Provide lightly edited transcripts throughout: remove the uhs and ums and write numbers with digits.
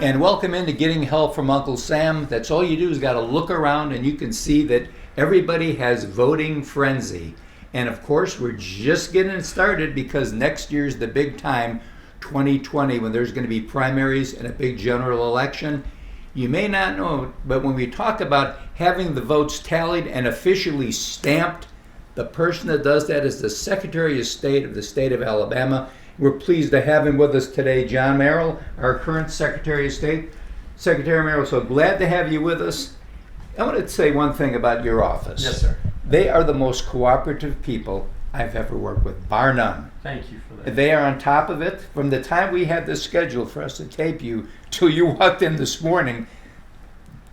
And welcome into Getting Help from Uncle Sam. That's all you do is got to look around and you can see that everybody has voting frenzy. And of course, we're just getting started because next year's the big time, 2020, when there's going to be primaries and a big general election. You may not know, but when we talk about having the votes tallied and officially stamped, the person that does that is the Secretary of State of the state of Alabama. We're pleased to have him with us today, John Merrill, our current Secretary of State. Secretary Merrill, so glad to have you with us. I want to say one thing about your office. Yes, sir. They are the most cooperative people I've ever worked with, bar none. Thank you for that. They are on top of it. From the time we had this scheduled for us to tape you till you walked in this morning,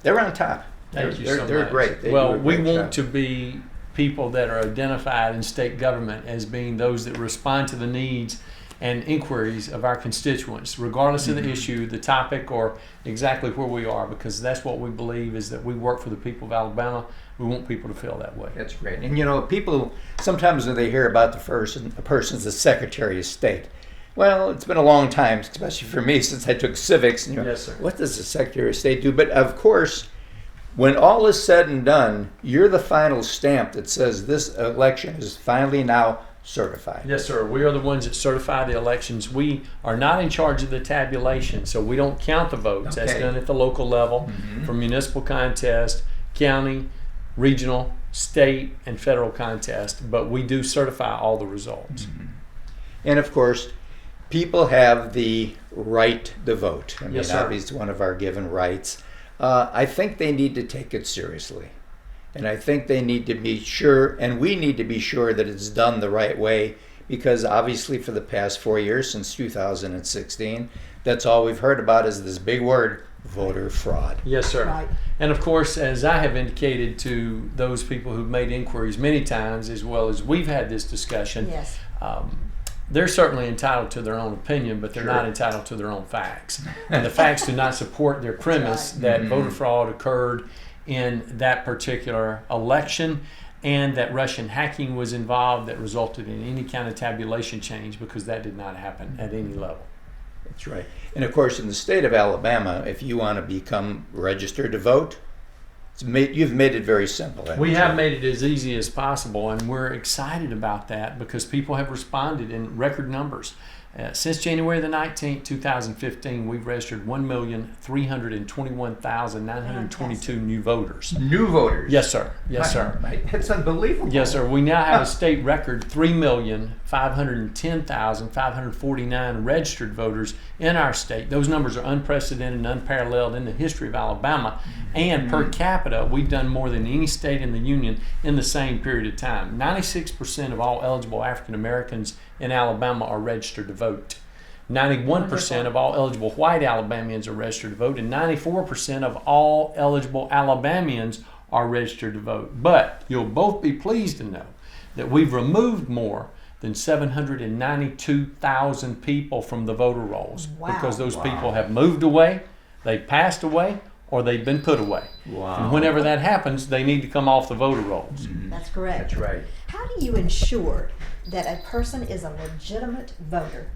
they're on top. Thank you so much. They're great. They Well, do a we great want job. to be people that are identified in state government as being those that respond to the needs and inquiries of our constituents, regardless of the issue, the topic, or exactly where we are, because that's what we believe is that we work for the people of Alabama. We want people to feel that way. That's great. And you know, people sometimes when they hear about the person's the Secretary of State. Well, it's been a long time, especially for me, since I took civics. And Yes, sir. What does the Secretary of State do? But of course, when all is said and done, you're the final stamp that says this election is finally now certified. Yes, sir. We are the ones that certify the elections. We are not in charge of the tabulation, so we don't count the votes. That's Okay. done at the local level for municipal contest, county, regional, state, and federal contest, but we do certify all the results. And of course, people have the right to vote. I mean, Yes, sir. obviously, it's one of our given rights. I think they need to take it seriously. And I think they need to be sure, and we need to be sure that it's done the right way, because obviously for the past 4 years, since 2016, that's all we've heard about is this big word, voter fraud. Yes, sir. Right. And of course, as I have indicated to those people who've made inquiries many times, as well as we've had this discussion, Yes. they're certainly entitled to their own opinion, but they're Sure. not entitled to their own facts. And the facts do not support their premise right. that voter fraud occurred in that particular election and that Russian hacking was involved that resulted in any kind of tabulation change, because that did not happen at any level. That's right. And of course, in the state of Alabama, if you want to become registered to vote, you've made it very simple. haven't We you? have made it as easy as possible, and we're excited about that because people have responded in record numbers. Since January the 19th, 2015, we've registered 1,321,922 new voters. New voters. Yes, sir. Yes, sir. That's unbelievable. Yes, sir. We now have a state record 3,510,549 registered voters in our state. Those numbers are unprecedented and unparalleled in the history of Alabama. And per capita, we've done more than any state in the union in the same period of time. 96% of all eligible African Americans in Alabama are registered to vote. 91% of all eligible white Alabamians are registered to vote, and 94% of all eligible Alabamians are registered to vote. But you'll both be pleased to know that we've removed more than 792,000 people from the voter rolls Wow. because those people have moved away, they passed away, or they've been put away. Wow. And whenever that happens, they need to come off the voter rolls. That's correct. That's right. How do you ensure that a person is a legitimate voter?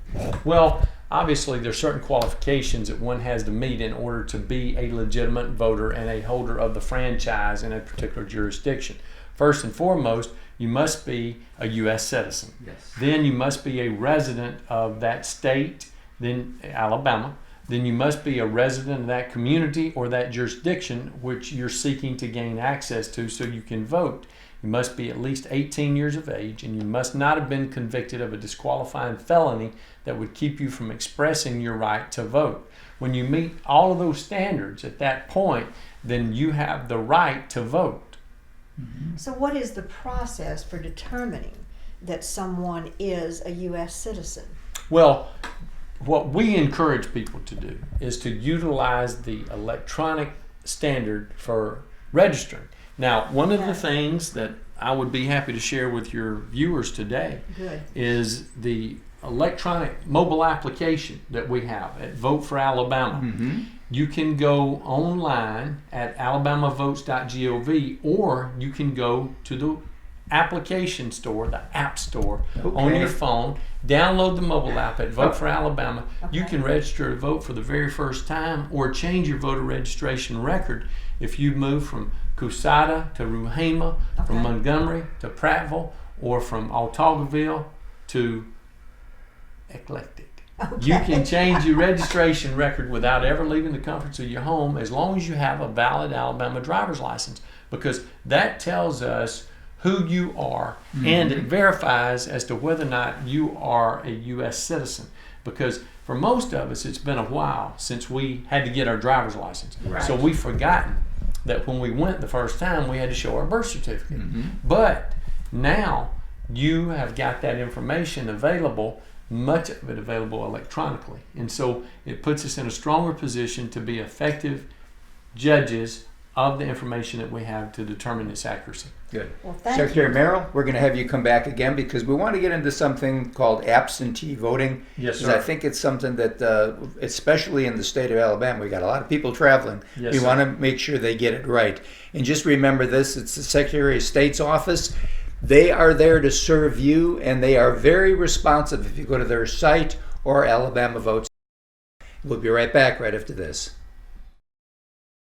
Well, obviously, there's certain qualifications that one has to meet in order to be a legitimate voter and a holder of the franchise in a particular jurisdiction. First and foremost, you must be a U.S. citizen. Yes. Then you must be a resident of that state, then Alabama. Then you must be a resident of that community or that jurisdiction which you're seeking to gain access to so you can vote. You must be at least 18 years of age, and you must not have been convicted of a disqualifying felony that would keep you from expressing your right to vote. When you meet all of those standards at that point, then you have the right to vote. So what is the process for determining that someone is a U.S. citizen? Well, what we encourage people to do is to utilize the electronic standard for registering. Now, one of the things that I would be happy to share with your viewers today Good. is the electronic mobile application that we have at Vote for Alabama. You can go online at alabamavotes.gov, or you can go to the application store, the App Store, on Okay. your phone. Download the mobile app at Vote for Alabama. You Okay. can register to vote for the very first time or change your voter registration record if you move from Cusada to Ruhama, from Okay. Montgomery to Prattville, or from Autauguaville to Eclectic. You can change your registration record without ever leaving the comforts of your home as long as you have a valid Alabama driver's license, because that tells us who you are and it verifies as to whether or not you are a U.S. citizen. Because for most of us, it's been a while since we had to get our driver's license. Right. So we've forgotten that when we went the first time, we had to show our birth certificate. But now you have got that information available, much of it available electronically. And so it puts us in a stronger position to be effective judges of the information that we have to determine its accuracy. Good. Well, thank Secretary you. Merrill, we're going to have you come back again because we want to get into something called absentee voting. Yes, 'Cause sir. I think it's something that, especially in the state of Alabama, we got a lot of people traveling. Yes, we sir. want to make sure they get it right. And just remember this, it's the Secretary of State's office. They are there to serve you, and they are very responsive if you go to their site or Alabama Votes. We'll be right back right after this.